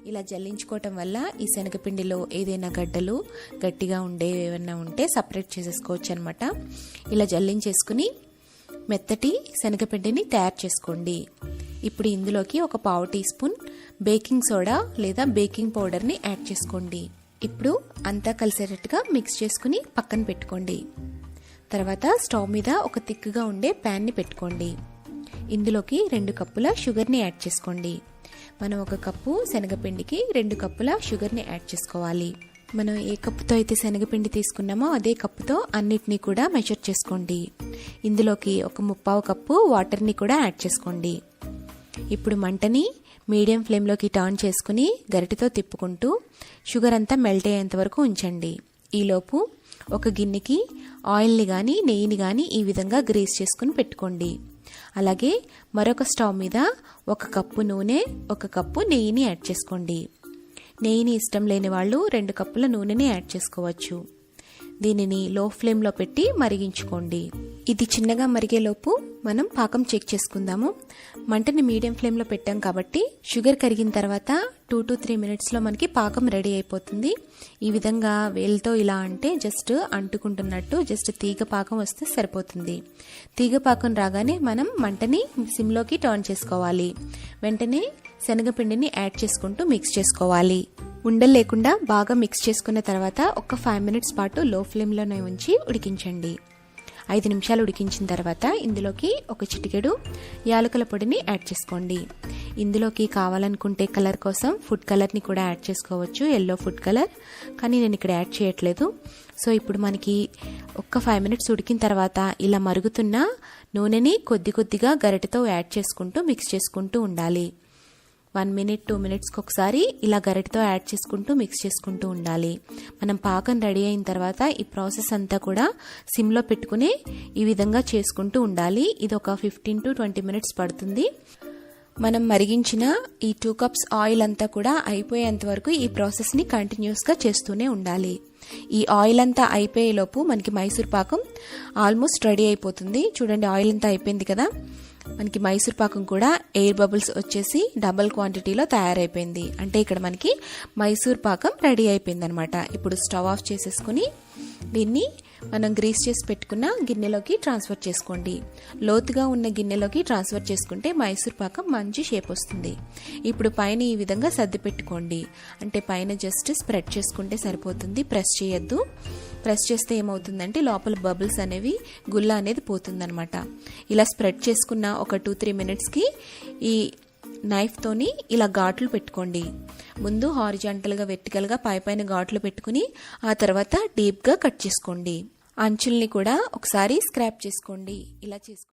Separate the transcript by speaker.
Speaker 1: ఇలా జల్లించుకోవటం వల్ల ఈ శనగపిండిలో ఏదైనా గడ్డలు గట్టిగా ఏమన్నా ఉంటే సపరేట్ చేసేసుకోవచ్చు అనమాట. ఇలా జల్లించేసుకుని మెత్తటి శనగపిండిని తయారు చేసుకోండి. ఇప్పుడు ఇందులోకి ఒక పావు టీ స్పూన్ బేకింగ్ సోడా లేదా బేకింగ్ పౌడర్ని యాడ్ చేసుకోండి. ఇప్పుడు అంతా కలిసేటట్టుగా మిక్స్ చేసుకుని పక్కన పెట్టుకోండి. తర్వాత స్టవ్ మీద ఒక తిక్కుగా ఉండే ప్యాన్ని పెట్టుకోండి. ఇందులోకి 2 కప్పుల షుగర్ని యాడ్ చేసుకోండి. మనం 1 కప్పు శనగపిండికి 2 కప్పుల షుగర్ని యాడ్ చేసుకోవాలి. మనం ఏ కప్పుతో అయితే శనగపిండి తీసుకున్నామో అదే కప్పుతో అన్నిటినీ కూడా మెజర్ చేసుకోండి. ఇందులోకి ఒక 1/4 కప్పు వాటర్ని కూడా యాడ్ చేసుకోండి. ఇప్పుడు మంటని మీడియం ఫ్లేమ్లోకి టర్న్ చేసుకుని గరిటెతో తిప్పుకుంటూ షుగర్ అంతా మెల్ట్ అయ్యేంత వరకు ఉంచండి. ఈలోపు ఒక గిన్నెకి ఆయిల్ని కానీ నెయ్యిని కానీ ఈ విధంగా గ్రీస్ చేసుకుని పెట్టుకోండి. అలాగే మరొక స్టవ్ మీద 1 కప్పు నూనె 1 కప్పు నెయ్యిని యాడ్ చేసుకోండి. నెయ్యిని ఇష్టం లేని వాళ్ళు 2 కప్పుల నూనెని యాడ్ చేసుకోవచ్చు. దీనిని లో ఫ్లేమ్లో పెట్టి మరిగించుకోండి. ఇది చిన్నగా మరిగేలోపు మనం పాకం చెక్ చేసుకుందాము. మంటని మీడియం ఫ్లేమ్లో పెట్టాం కాబట్టి షుగర్ కరిగిన తర్వాత 2 to 3 మినిట్స్లో మనకి పాకం రెడీ అయిపోతుంది. ఈ విధంగా వేలుతో ఇలా అంటే జస్ట్ అంటుకుంటున్నట్టు జస్ట్ తీగ పాకం వస్తే సరిపోతుంది. తీగ పాకం రాగానే మనం మంటని సిమ్లోకి టర్న్ చేసుకోవాలి. వెంటనే శనగపిండిని యాడ్ చేసుకుంటూ మిక్స్ చేసుకోవాలి. ఉండలు లేకుండా బాగా మిక్స్ చేసుకున్న తర్వాత ఒక 5 మినిట్స్ పాటు లో ఫ్లేమ్లోనే ఉంచి ఉడికించండి. 5 నిమిషాలు ఉడికించిన తర్వాత ఇందులోకి ఒక చిటికెడు యాలకుల పొడిని యాడ్ చేసుకోండి. ఇందులోకి కావాలనుకుంటే కలర్ కోసం ఫుడ్ కలర్ని కూడా యాడ్ చేసుకోవచ్చు, ఎల్లో ఫుడ్ కలర్, కానీ నేను ఇక్కడ యాడ్ చేయట్లేదు. సో ఇప్పుడు మనకి ఒక 5 మినిట్స్ ఉడికిన తర్వాత ఇలా మరుగుతున్న నూనెని కొద్ది కొద్దిగా గరిటెతో యాడ్ చేసుకుంటూ మిక్స్ చేసుకుంటూ ఉండాలి. 1 మినిట్ 2 మినిట్స్కి ఒకసారి ఇలా గరిటెతో యాడ్ చేసుకుంటూ మిక్స్ చేసుకుంటూ ఉండాలి. మనం పాకం రెడీ అయిన తర్వాత ఈ ప్రాసెస్ అంతా కూడా సిమ్లో పెట్టుకుని ఈ విధంగా చేసుకుంటూ ఉండాలి. ఇది ఒక 15 to 20 మినిట్స్ పడుతుంది. మనం మరిగించిన ఈ 2 కప్స్ ఆయిల్ అంతా కూడా అయిపోయేంత వరకు ఈ ప్రాసెస్ని కంటిన్యూస్గా చేస్తూనే ఉండాలి. ఈ ఆయిల్ అంతా అయిపోయేలోపు మనకి మైసూర్ పాకం ఆల్మోస్ట్ రెడీ అయిపోతుంది. చూడండి, ఆయిల్ అంతా అయిపోయింది కదా. మనకి మైసూర్ పాకం కూడా ఎయిర్ బబుల్స్ వచ్చేసి డబుల్ క్వాంటిటీలో తయారైపోయింది. అంటే ఇక్కడ మనకి మైసూర్ పాకం రెడీ అయిపోయింది అనమాట. ఇప్పుడు స్టవ్ ఆఫ్ చేసేసుకుని దీన్ని మనం గ్రీస్ చేసి పెట్టుకున్న గిన్నెలోకి ట్రాన్స్ఫర్ చేసుకోండి. లోతుగా ఉన్న గిన్నెలోకి ట్రాన్స్ఫర్ చేసుకుంటే మైసూర్ పాకం మంచి షేప్ వస్తుంది. ఇప్పుడు పైన ఈ విధంగా సర్ది పెట్టుకోండి. అంటే పైన జస్ట్ స్ప్రెడ్ చేసుకుంటే సరిపోతుంది, ప్రెస్ చేయొద్దు. ప్రెస్ చేస్తే ఏమవుతుందంటే లోపల బబుల్స్ అనేవి గుల్ల అనేది పోతుందనమాట. ఇలా స్ప్రెడ్ చేసుకున్న ఒక 2-3 మినిట్స్కి ఈ నైఫ్తోని ఇలా ఘాట్లు పెట్టుకోండి. ముందు హారిజాంటల్గా వెర్టికల్గా పైన ఘాట్లు పెట్టుకుని ఆ తర్వాత డీప్గా కట్ చేసుకోండి. అంచుల్ని కూడా ఒకసారి స్క్రాప్ చేసుకోండి. ఇలా చేసుకోండి.